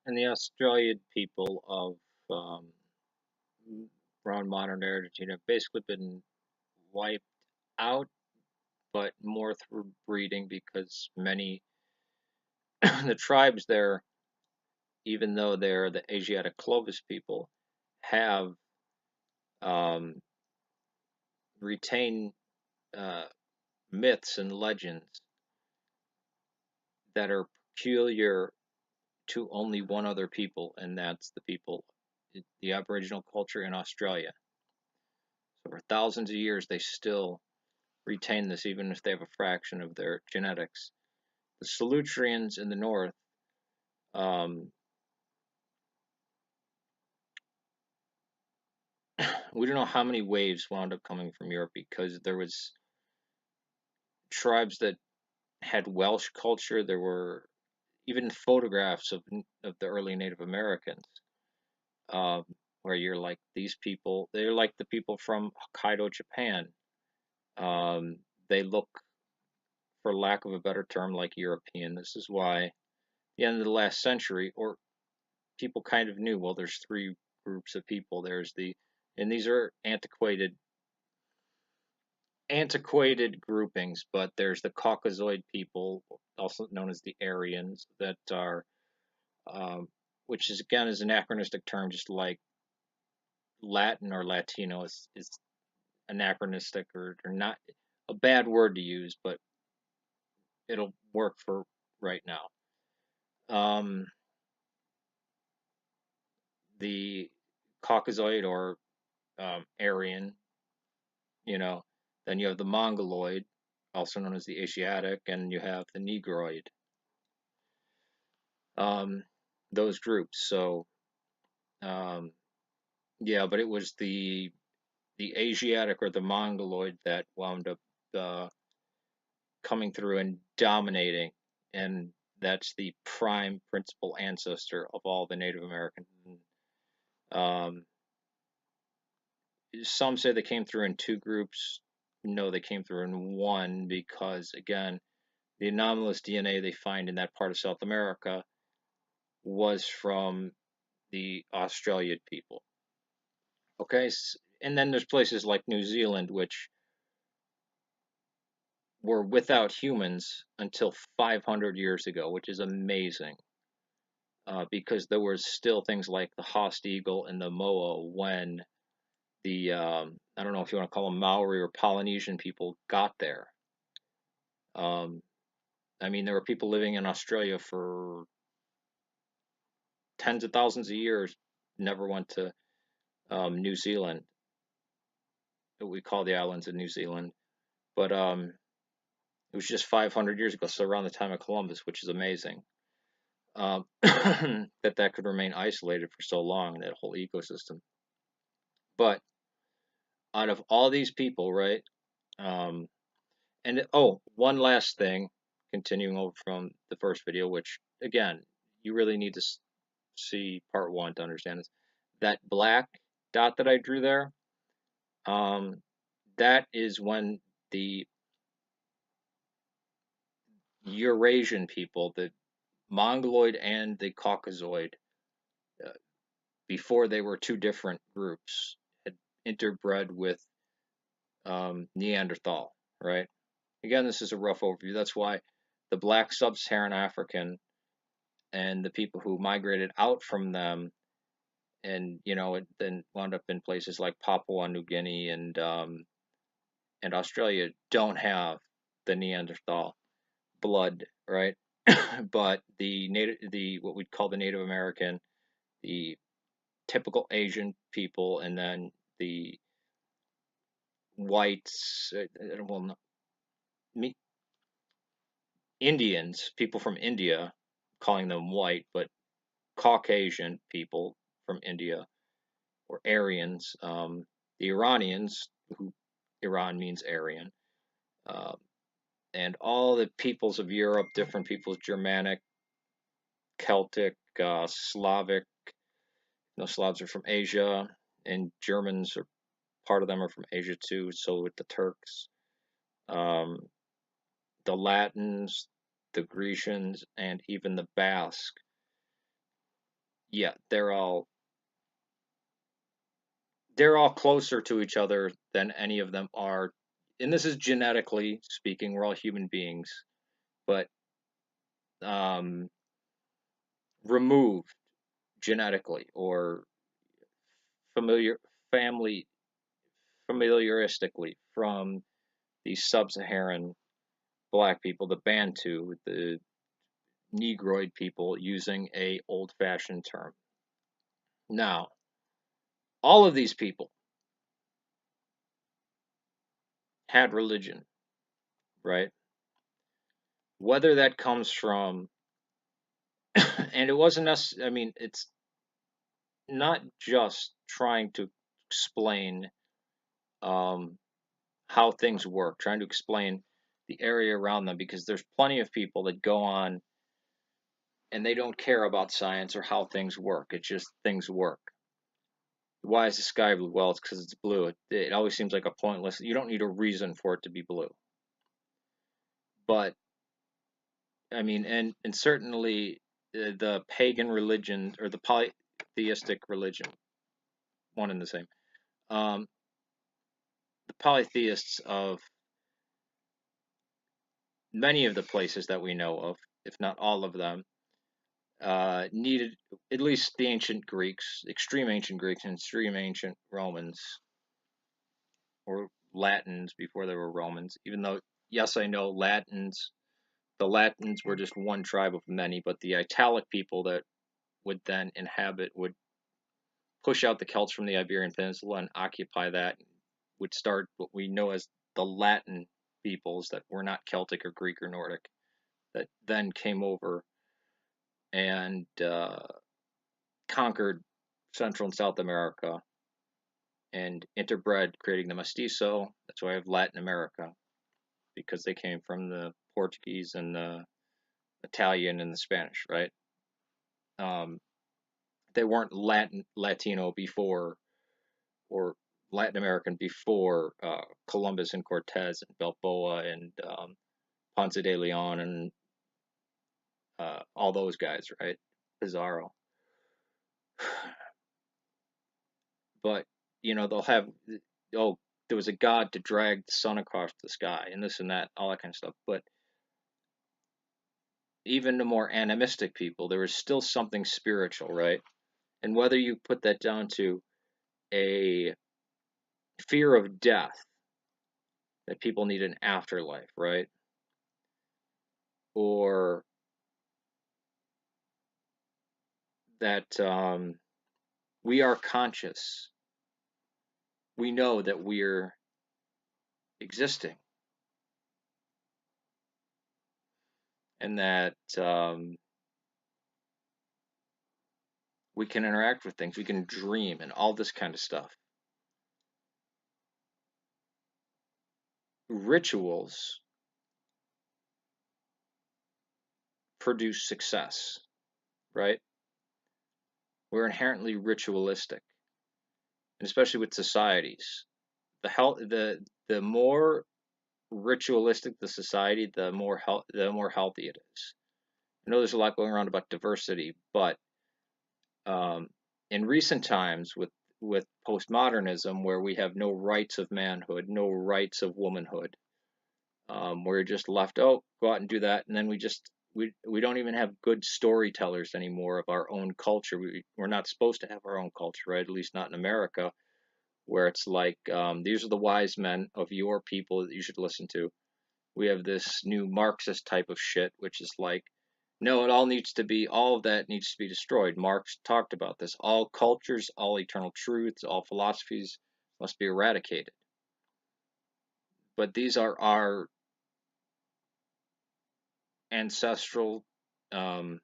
And the Australian people of around modern Argentina have basically been wiped out, but more through breeding because many the tribes there, even though they're the Asiatic Clovis people, have um, retained uh, myths and legends that are peculiar to only one other people, and that's the people, the Aboriginal culture in Australia. So for thousands of years, they still retain this, even if they have a fraction of their genetics. The Solutreans in the north, um, we don't know how many waves wound up coming from Europe because there was tribes that had Welsh culture. There were even photographs of the early Native Americans, um, where you're like these people. They're like the people from Hokkaido, Japan. Um, they look, for lack of a better term, like European. This is why, at the end of the last century, or people kind of knew, well, there's three groups of people. There's the, and these are antiquated groupings, but there's the Caucasoid people, also known as the Aryans, that are, um, which is again is an anachronistic term, just like Latin or Latino is anachronistic or not a bad word to use, but it'll work for right now. Um, the Caucasoid or Aryan, you know, then you have the Mongoloid, also known as the Asiatic, and you have the Negroid. Um, those groups. So um, yeah, but it was the Asiatic or the Mongoloid that wound up uh, coming through and dominating, and that's the prime principal ancestor of all the Native American. Um, some say they came through in two groups. No, they came through in one because, again, the anomalous DNA they find in that part of South America was from the Australian people. Okay, and then there's places like New Zealand, which were without humans until 500 years ago, which is amazing. Because there was still things like the Host Eagle and the Moa when the I don't know if you want to call them Maori or Polynesian people got there. Um, I mean, there were people living in Australia for tens of thousands of years, never went to New Zealand, that we call the islands of New Zealand, but it was just 500 years ago, so around the time of Columbus, which is amazing. That could remain isolated for so long, that whole ecosystem. But out of all these people, right? Um, and oh, one last thing, continuing over from the first video, which again, you really need to see part one to understand this. That black dot that I drew there, um, that is when the Eurasian people, the Mongoloid and the Caucasoid, uh, before they were two different groups, had interbred with Neanderthal, right? Again, this is a rough overview. That's why the black sub-Saharan African and the people who migrated out from them, and it then wound up in places like Papua New Guinea and Australia, don't have the Neanderthal blood, right? But the what we'd call the Native American, the typical Asian people, and then the whites, well, not, me, Indians, people from India, calling them white, but Caucasian people from India or Aryans, the Iranians, who Iran means Aryan, uh, and all the peoples of Europe, different peoples, Germanic, Celtic, Slavic. Slavs are from Asia, and Germans are part of them are from Asia too. So with the Turks, um, the Latins, the Grecians, and even the Basque yeah, they're all closer to each other than any of them are. And this is genetically speaking, we're all human beings, but um, removed genetically or familiar family familiaristically from the sub-Saharan black people, the Bantu, the Negroid people, using a old-fashioned term. Now, all of these people had religion, right? Whether that comes from, and it wasn't necessarily, I mean, it's not just trying to explain um, how things work, trying to explain the area around them, because there's plenty of people that go on and they don't care about science or how things work. It's just things work. Why is the sky blue? Well, it's because it's blue. It always seems like a pointless. You don't need a reason for it to be blue. But I mean, and certainly the pagan religion or the polytheistic religion, one and the same. Um, the polytheists of many of the places that we know of, if not all of them, needed at least the ancient Greeks, extreme ancient Greeks, and extreme ancient Romans or Latins before there were Romans. Even though, yes, I know the Latins were just one tribe of many, but the Italic people that would then inhabit would push out the Celts from the Iberian Peninsula and occupy that, would start what we know as the Latin peoples that were not Celtic or Greek or Nordic, that then came over and conquered Central and South America and interbred, creating the mestizo. That's why I have Latin America, because they came from the Portuguese and the Italian and the Spanish, right? Um, they weren't Latino before, or Latin American before Columbus and Cortez and Balboa and Ponce de Leon and all those guys, right? Pizarro. But they'll have, oh, there was a god to drag the sun across the sky and this and that, all that kind of stuff. But even the more animistic people, there was still something spiritual, right? And whether you put that down to a fear of death, that people need an afterlife, right? Or that we are conscious, we know that we're existing, and that we can interact with things, we can dream, and all this kind of stuff. Rituals produce success, right? We're inherently ritualistic, and especially with societies. The more ritualistic the society, the more healthy it is. I know there's a lot going around about diversity, but um, in recent times with postmodernism, where we have no rights of manhood, no rights of womanhood, we're just left, oh, go out and do that, and then we don't even have good storytellers anymore of our own culture. We're not supposed to have our own culture, right? At least not in America, where it's like, these are the wise men of your people that you should listen to. We have this new Marxist type of shit, which is like, no, all of that needs to be destroyed. Marx talked about this. All cultures, all eternal truths, all philosophies must be eradicated. But these are our ancestral, um,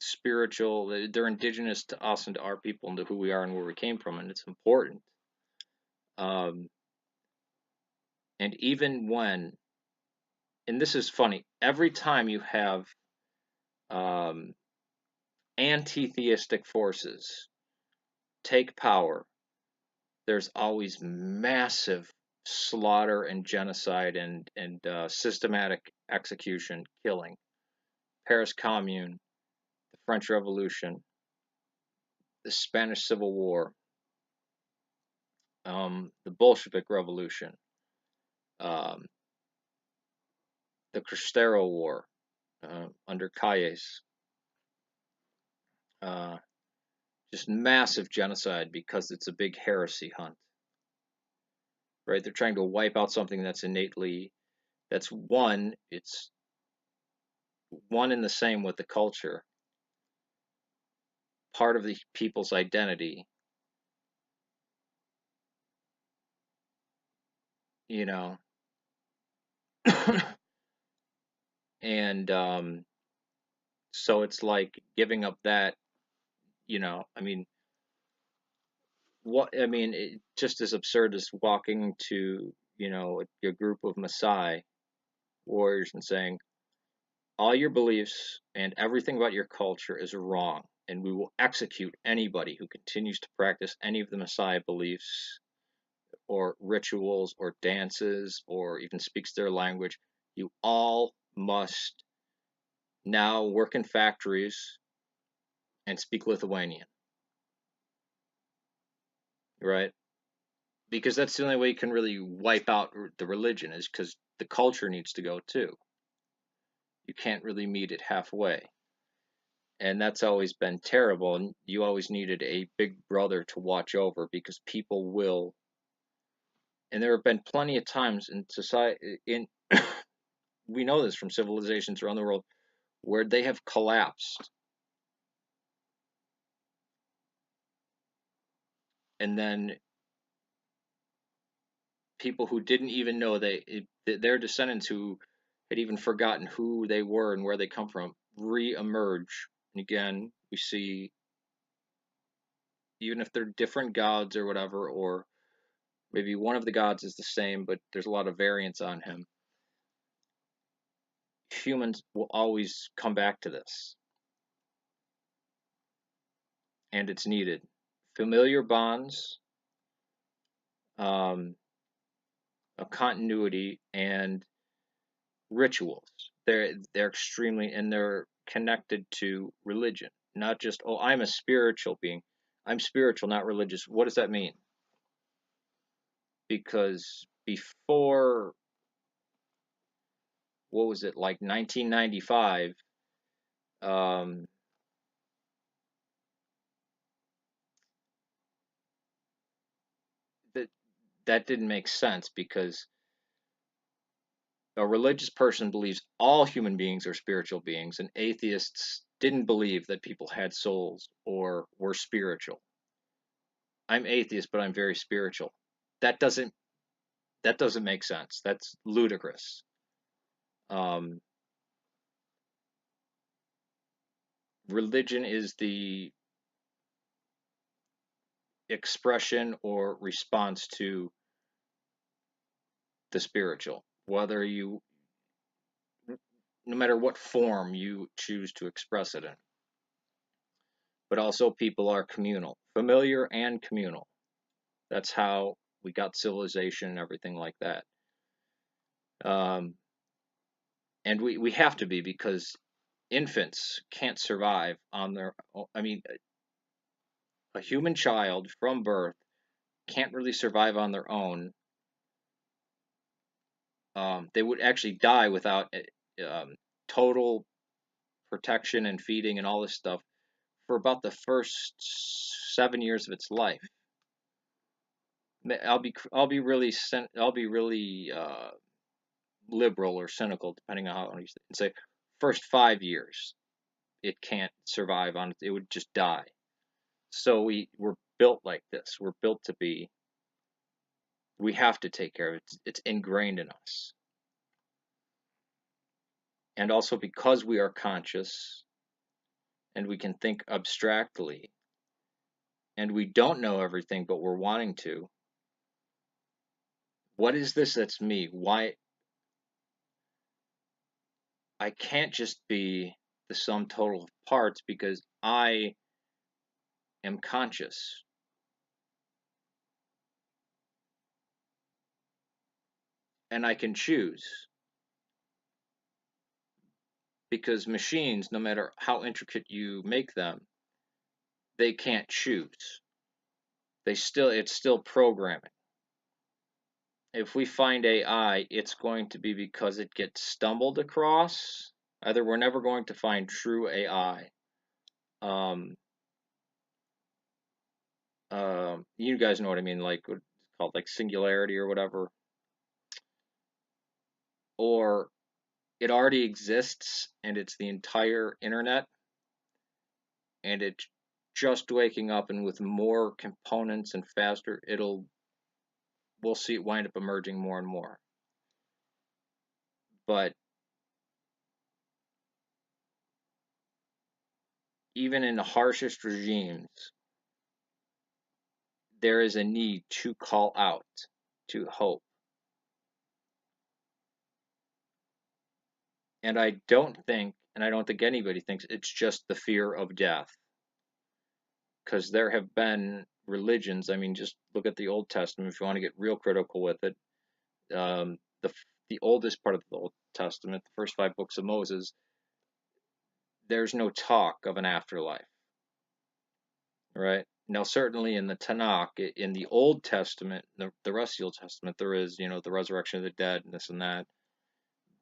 spiritual, they're indigenous to us and to our people and to who we are and where we came from, and it's important. Um, and even when, and this is funny, every time you have um, anti theistic forces take power, there's always massive slaughter and genocide and systematic execution, killing. Paris Commune, the French Revolution, the Spanish Civil War, the Bolshevik Revolution, um, the Cristero War under Calles, uh, just massive genocide because it's a big heresy hunt, right? They're trying to wipe out something that's innately, it's one and the same with the culture, part of the people's identity, you know, and so it's like giving up that, I mean, just as absurd as walking to, a group of Maasai warriors and saying, all your beliefs and everything about your culture is wrong, and we will execute anybody who continues to practice any of the Maasai beliefs or rituals or dances or even speaks their language. You all must now work in factories and speak Lithuanian, right? Because that's the only way you can really wipe out the religion, is because the culture needs to go too. You can't really meet it halfway. And that's always been terrible. And you always needed a big brother to watch over, because people will. And there have been plenty of times in society, we know this from civilizations around the world, where they have collapsed, and then people who didn't even know their descendants, who had even forgotten who they were and where they come from, re-emerge. And again, we see, even if they're different gods or whatever, or maybe one of the gods is the same, but there's a lot of variance on him, humans will always come back to this, and it's needed. Familiar bonds, um, a continuity, and rituals. They're extremely, and they're connected to religion, not just, oh, I'm a spiritual being. I'm spiritual, not religious. What does that mean? Because before, what was it, like 1995, um, that that didn't make sense, because a religious person believes all human beings are spiritual beings, and atheists didn't believe that people had souls or were spiritual. I'm atheist, but I'm very spiritual. That doesn't that doesn't make sense. That's ludicrous. Um, Religion is the expression or response to the spiritual, whether you, no matter what form you choose to express it in. But also, people are communal, familiar and communal. That's how we got civilization and everything like that. Um, and we have to be, because infants can't survive on their own. I mean, a human child from birth can't really survive on their own. They would actually die without total protection and feeding and all this stuff for about the first 7 years of its life. I'll be really liberal or cynical, depending on how you say, and say first 5 years it can't survive on it. It would just die. So we're built like this. We're built to be. We have to take care of it. It's ingrained in us. And also, because we are conscious and we can think abstractly, and we don't know everything, but we're wanting to. What is this that's me? Why I can't just be the sum total of parts, because I am conscious, and I can choose, because machines, no matter how intricate you make them, they can't choose. It's still programming. If we find AI, it's going to be because it gets stumbled across. Either we're never going to find true AI. Um, you guys know what I mean, like what it's called, like singularity or whatever, or it already exists and it's the entire internet, and it's just waking up, and with more components and faster, we'll see it wind up emerging more and more. But even in the harshest regimes, there is a need to call out to hope. And I don't think anybody thinks it's just the fear of death. Because there have been religions, I mean, just look at the Old Testament if you want to get real critical with it. Um, the, the oldest part of the Old Testament, the first 5 books of Moses, there's no talk of an afterlife, right? Now, certainly in the Tanakh, in the Old Testament, the rest of the Old Testament, there is, the resurrection of the dead and this and that,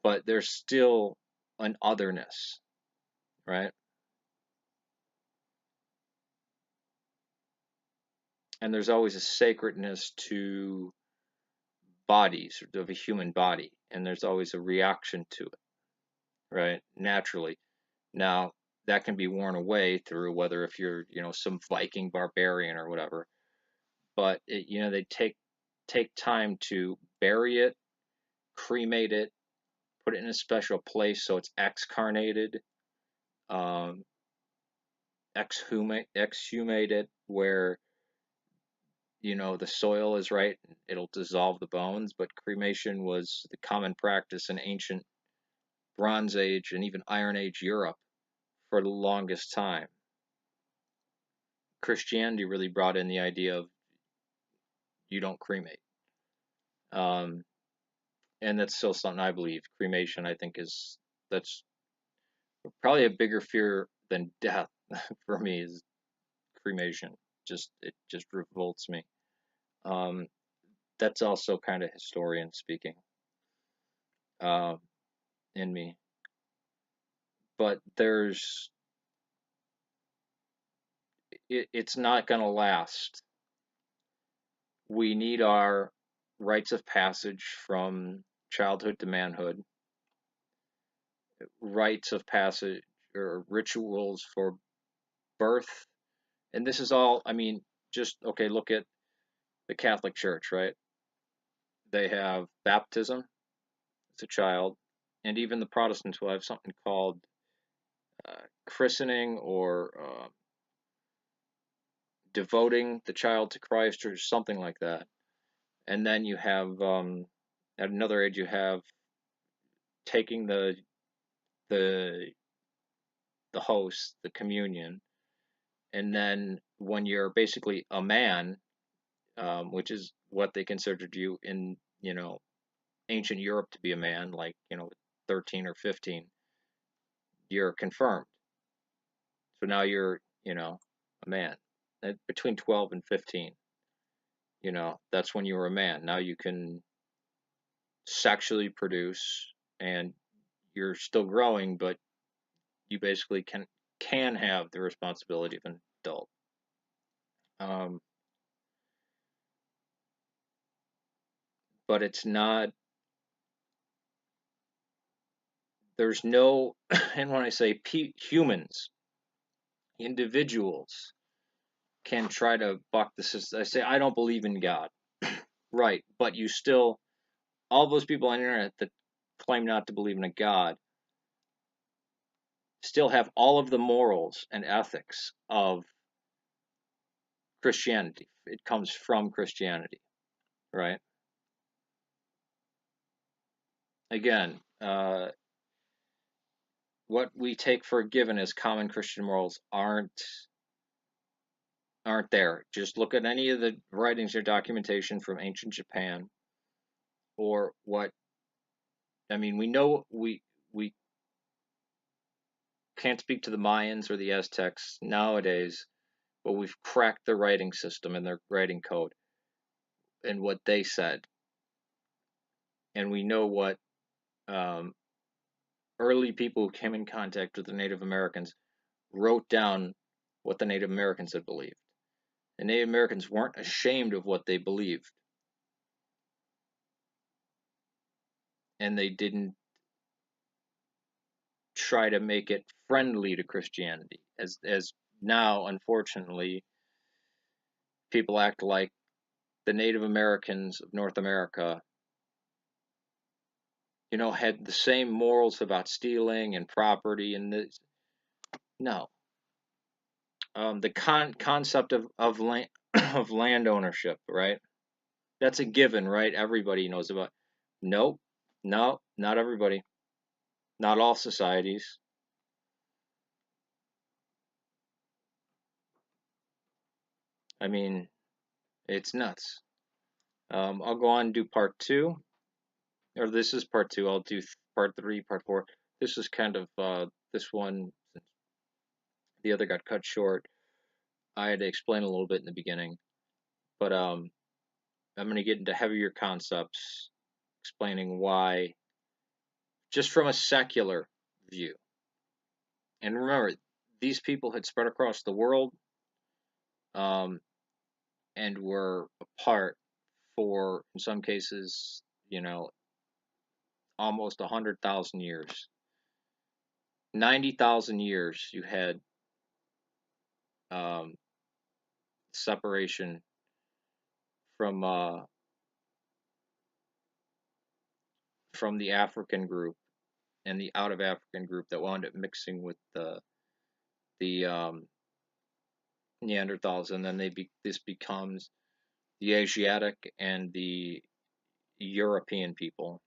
but there's still an otherness, right? And there's always a sacredness to bodies, of a human body, and there's always a reaction to it, right? Naturally. Now, that can be worn away through whether if you're, some Viking barbarian or whatever, but they take time to bury it, cremate it, put it in a special place so it's excarnated, um, exhumate it where the soil is right, it'll dissolve the bones. But cremation was the common practice in ancient Bronze Age and even Iron Age Europe for the longest time. Christianity really brought in the idea of you don't cremate. Um, and that's still something I believe. Cremation, I think, that's probably a bigger fear than death for me is cremation. It just revolts me. Um, that's also kind of historian speaking uh, in me. But it's not going to last. We need our rites of passage from childhood to manhood, rites of passage or rituals for birth. And this is all, I mean, just okay, look at the Catholic Church, right? They have baptism as a child, and even the Protestants will have something called christening or devoting the child to Christ or something like that. And then you have, at another age, you have taking the the host, the communion, and then when you're basically a man, which is what they considered you in ancient Europe to be a man, like 13 or 15, you're confirmed. So now you're a man. Between 12 and 15, that's when you were a man. Now you can sexually produce, and you're still growing, but you basically can have the responsibility of an adult. Um, but it's not. There's no, and when I say humans, individuals can try to buck the system. I say I don't believe in God, right? But you still, all those people on the internet that claim not to believe in a God still have all of the morals and ethics of Christianity. It comes from Christianity, right? Again, what we take for given as common Christian morals aren't there. Just look at any of the writings or documentation from ancient Japan, or what I mean. We can't speak to the Mayans or the Aztecs nowadays, but we've cracked their writing system and their writing code and what they said, and we know what um, early people who came in contact with the Native Americans wrote down what the Native Americans had believed. The Native Americans weren't ashamed of what they believed, and they didn't try to make it friendly to Christianity. As now, unfortunately, people act like the Native Americans of North America, had the same morals about stealing and property and this. No, the concept of land of land ownership, right? That's a given, right? Everybody knows about. Nope, no, not everybody, not all societies. I mean, it's nuts. I'll go on and do part two, or this is part two. I'll do part three, part four. This is kind of this one. The other got cut short. I had to explain a little bit in the beginning, but I'm going to get into heavier concepts, explaining why, just from a secular view. And remember, these people had spread across the world, um, and were apart for, in some cases, almost 100,000 years. 90,000 years you had um, separation from from the African group and the out of African group that wound up mixing with the Neanderthals, and then this becomes the Asiatic and the European people,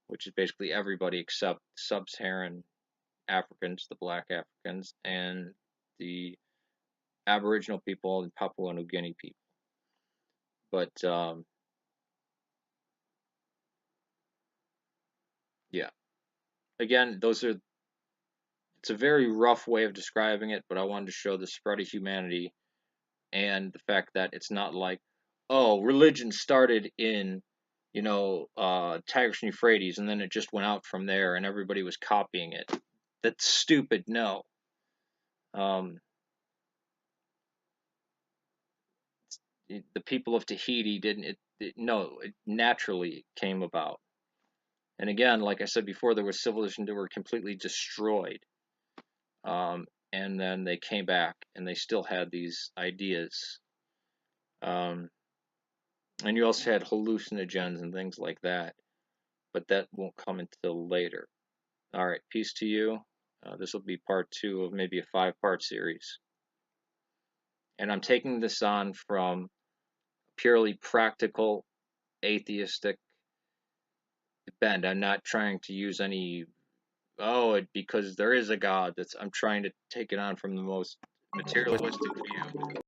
which is basically everybody except sub-Saharan Africans, the black Africans, and the Aboriginal people and Papua New Guinea people. But yeah, again, it's a very rough way of describing it, but I wanted to show the spread of humanity and the fact that it's not like, oh, religion started in, Tigris and Euphrates, and then it just went out from there, and everybody was copying it. That's stupid. No. Um, the people of Tahiti didn't. No, it naturally came about. And again, like I said before, there was civilizations that were completely destroyed, and then they came back, and they still had these ideas. Um, and you also had hallucinogens and things like that, but that won't come until later. All right, peace to you. This will be part two of maybe a 5-part series. And I'm taking this on from purely practical, atheistic bend. I'm not trying to use any, because there is a God. I'm trying to take it on from the most materialistic view.